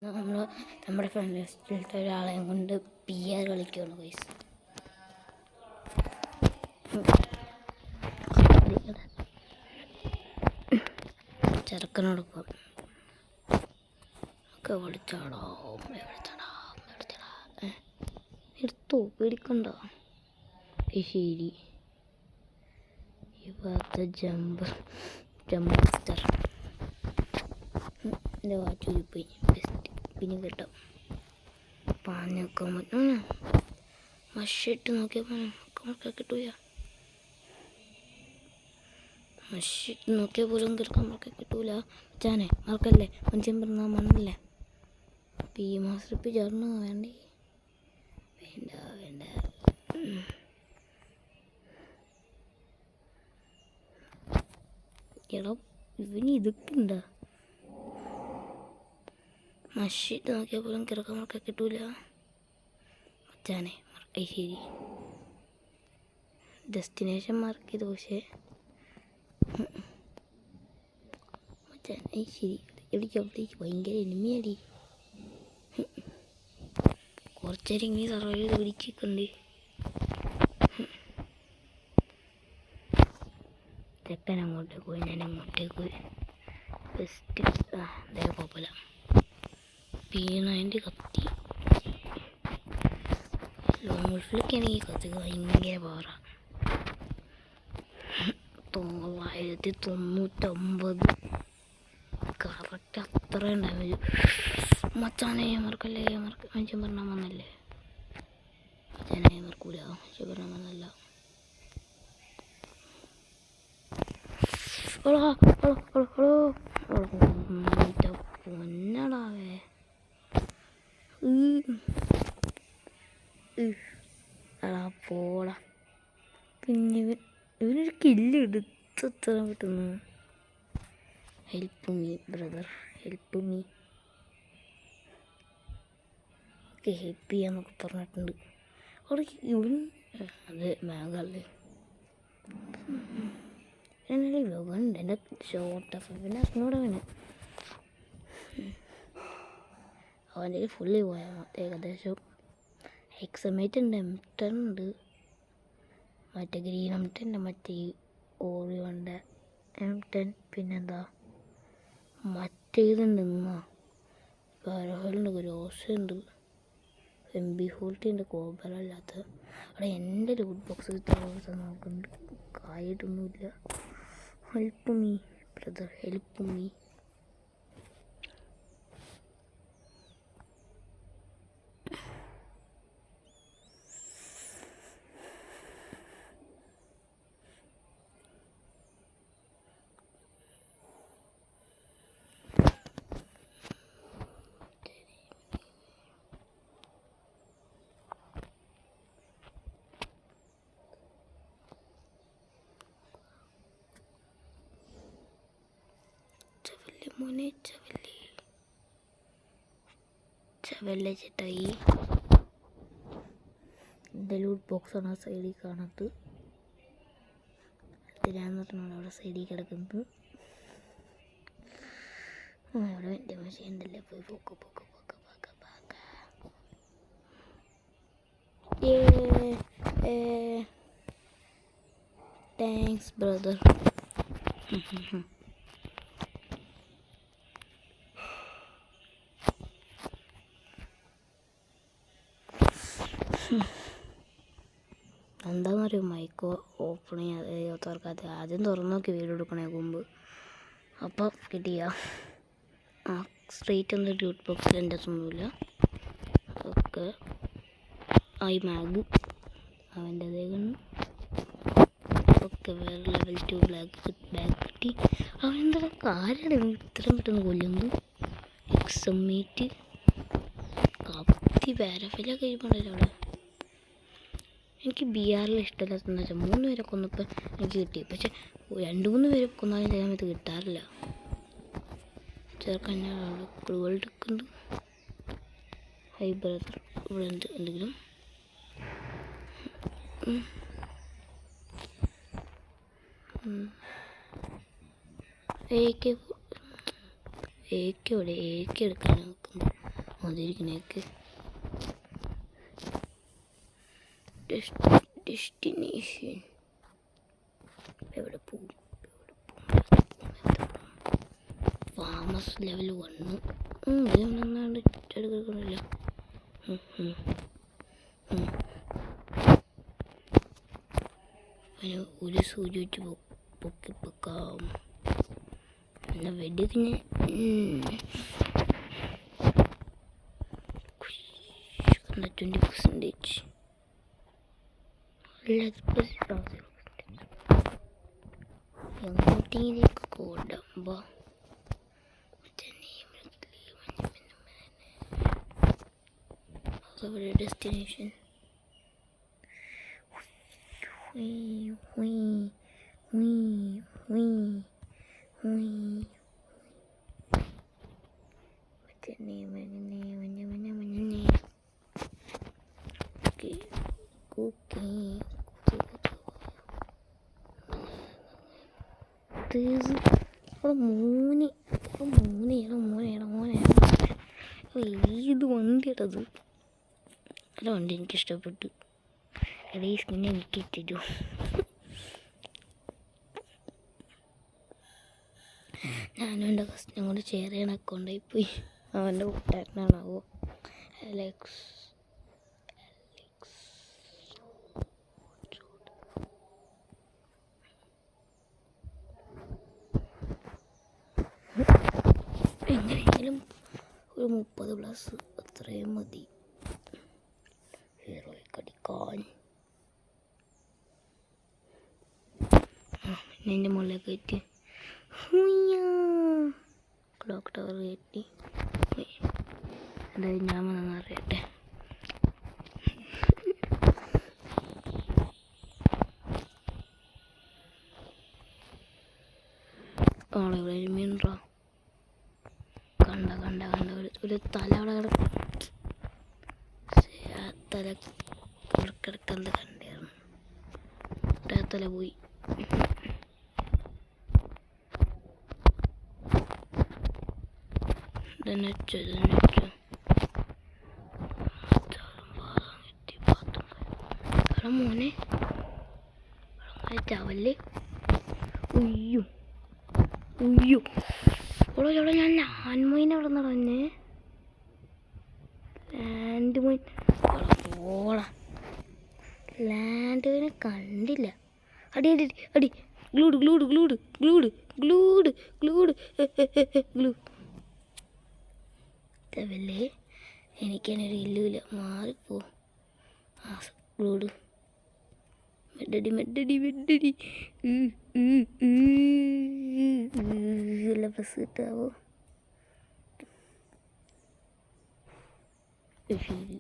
നമ്മുടെ ഫ്രണ്ട് ലിസ്റ്റിലത്തെ ഒരാളെയും കൊണ്ട് PR കളിക്കുകയാണ് ഗൈസ്. ചെറുക്കനോടൊപ്പം ഒക്കെ വിളിച്ചാടോ എടുത്തോ, പേടിക്കണ്ട. ശരി, ഇപ്പോഴത്തെ ജമ്പർ മാസ്റ്റർ എൻ്റെ വാച്ചൂരിപ്പോയി. ബെസ്റ്റ് പിന്നെ കേട്ടോ പാഞ്ഞൊക്കാൻ പറ്റും. മഷിട്ട് നോക്കിയപ്പോൾ നമുക്ക് കിട്ടൂല. മഷിട്ട് നോക്കിയ പോലും കിടക്കാൻ നമുക്ക് കിട്ടൂല. മച്ചാനെ മറക്കല്ലേ, മനുഷ്യൻ പറഞ്ഞാൽ മണ്ണല്ലേ. ഈ മാസ്റ്റർ ചേർന്ന് വേണ്ടേ? വേണ്ട വേണ്ട. എടാ ഇവന് ഇതൊക്കെ ഉണ്ടാ? മഷിട്ട് നോക്കിയാൽ പോലും കിടക്കാൻ നമുക്ക് കിട്ടൂല. മച്ചാനെ ശരി, ഡെസ്റ്റിനേഷൻ മാർക്ക് ചെയ്തു. പക്ഷേ മച്ചാനെ ശരി, അവിടേക്ക് ഭയങ്കര എനിമിയടി. കുറച്ചേരം ഇങ്ങനെ സർവൈവ് ചെയ്ത് പിടിച്ചിട്ടുണ്ട്. ചെക്കൻ അങ്ങോട്ടേക്ക് പോയി, ഞാൻ അങ്ങോട്ടേക്ക് പോയി. ബെസ്റ്റ് അതേ കുഴപ്പമില്ല. P90 കത്തി ലോങ് ഗൾഫിലൊക്കെയാണെങ്കിൽ കത്തി ഭയങ്കര പവറാണ്. 999 കറക്റ്റ് അത്ര ഡാമേജ്. മച്ചാനെ മറക്കല്ലേ, മനുഷ്യൻ പറഞ്ഞാൽ വന്നല്ലേ. മച്ചാനെ മറക്കൂല, മനുഷ്യൻ പറഞ്ഞാൽ വന്നല്ല. പൊന്നടാവേ എടാ പോടാ. പിന്നെ ഇവനൊരു കില്ല് എടുത്തെത്ര കിട്ടുന്നു. Help me brother, help me. Okay, help ചെയ്യാന്നൊക്കെ പറഞ്ഞിട്ടുണ്ട്. അവിടെ ഇവൻ അത് ബാഗല്ലേ ഉണ്ട്. എൻ്റെ ഷോർട്ട് പിന്നെ അറിഞ്ഞൂടെ അവന്. അവൻ്റെ ഫുള്ളി പോയാൽ ഏകദേശം എക്സമേറ്റ് ഉണ്ട്, M10 ഉണ്ട്, മറ്റേ ഗ്രീൻ M10 മറ്റേ ഓറിയോൻ്റെ M10, പിന്നെന്താ മറ്റേതുണ്ട്, പാരഹോളുണ്ട്, ഗ്രോസുണ്ട്, MB40 ഉണ്ട്, കോബറ അല്ലാത്ത. അവിടെ എൻ്റെ ലൂട്ട് ബോക്സ് നോക്കുന്നുണ്ട്, കായിട്ടൊന്നുമില്ല. Help me brother, help me. മോനെ ചവല്ലേ ചേട്ടായി. എൻ്റെ ലൂട്ട് ബോക്സാണ് ആ സൈഡിൽ കാണത്ത്. അതിനാന്ന് പറഞ്ഞാൽ അവിടെ സൈഡിൽ കിടക്കുന്നത്. അവിടെ എൻ്റെ മനുഷ്യൻ ഉണ്ടല്ലേ, പോയി പോക്ക. Thanks brother. എന്താണെന്നറിയോ, മൈക്ക് ഓപ്പൺ ചെയ്യാതെ തുറക്കാതെ ആദ്യം തുറന്നു നോക്കി വീഡിയോ എടുക്കണേ മുമ്പ്. അപ്പം കിട്ടിയ സ്ട്രേറ്റ് ഒന്നും ലൂട്ട് ബോക്സിൽ എൻ്റെ ഒന്നുമില്ല. ഒക്കെ ഐ മാഗ് അവൻ്റെതേക്കുന്നു. ഒക്കെ വേറെ ലെവൽ 2 ബാഗ് കിട്ടി. അവനെന്താ കാര്യമാണ് ഇത്രയും പെട്ടെന്ന് കൊല്ലുന്നു. എക്സമേറ്റ് കത്തി പാരഫിലൊക്കെ കഴിയുമ്പോഴല്ലോ അവിടെ. എനിക്ക് BR ഇഷ്ടമില്ലാത്തതെന്ന് വെച്ചാൽ 3 പേരെ കൊന്നപ്പോൾ എനിക്ക് കിട്ടി. പക്ഷെ 2-3 പേരെ കൊന്നാലും ചില സമയത്ത് കിട്ടാറില്ല. ചേർക്കാൻ ഞാൻ അവിടെ ക്രൂവൽ എടുക്കുന്നു. ഹൈ ബ്രദർ, ഇവിടെ എന്തെങ്കിലും AK എടുക്കാൻ നോക്കുന്നു. അതിരിക്കണേക്ക് ഡെസ്റ്റിനേഷൻ എവിടെ പോകും? ഫാമസ് ലെവൽ 1 ഇതൊന്നാണ്ട് എടുക്കണില്ല. അതിന് ഒരു സൂചി വെച്ച് പൊക്കിപ്പൊക്കാം. പിന്നെ വെടിക്കിന് 20%. എങ്ങോട്ടേക്ക് കോടമ്പോ ഡെസ്റ്റിനേഷൻ ഏത് വണ്ടിയാട്ടത്? അല്ല വണ്ടി എനിക്കിഷ്ടപ്പെട്ടു. ഈ സ്കിൻ എനിക്ക് ഇട്ടിട്ടു. ഞാനും എൻ്റെ കസ്റ്റം കൂടെ ഷെയർ ചെയ്യണ അക്കൗണ്ടായി പോയി. അവൻ്റെ കൂട്ടുകാരനാണാവോ അലക്സ്. എങ്ങനെയെങ്കിലും ഒരു 30+ അത്രയും മതി ഹീറോയ്ക്ക് അടിക്കാൻ. പിന്നെ എൻ്റെ മുകളിലേക്ക് കയറ്റി ക്ലോക്ക് ടവർ കയറ്റി. അതായത് ഞാൻ വന്നെന്ന് അറിയട്ടെ. ആളെവിടെ മീൻറാ കണ്ട ഒരു തല അവിടെ തല കിടക്കുന്നത് കണ്ടായിരുന്നു. തല പോയി. മോനെ ചവല് ഉയ്യോ ഓളോ ചോളോ ഞാൻ ലാൻഡ് അവിടെ നടന്നേ. ലാൻഡ് മൈനെ കണ്ടില്ല. അടി ഗ്ലൂഡ് തവല്ലേ. എനിക്കതിനൊരു ഇല്ലുമില്ല. മാറിപ്പോ ഗ്ലൂഡ്. മെഡടി എല്ലാ ബസ് കിട്ടാവോ? ശരി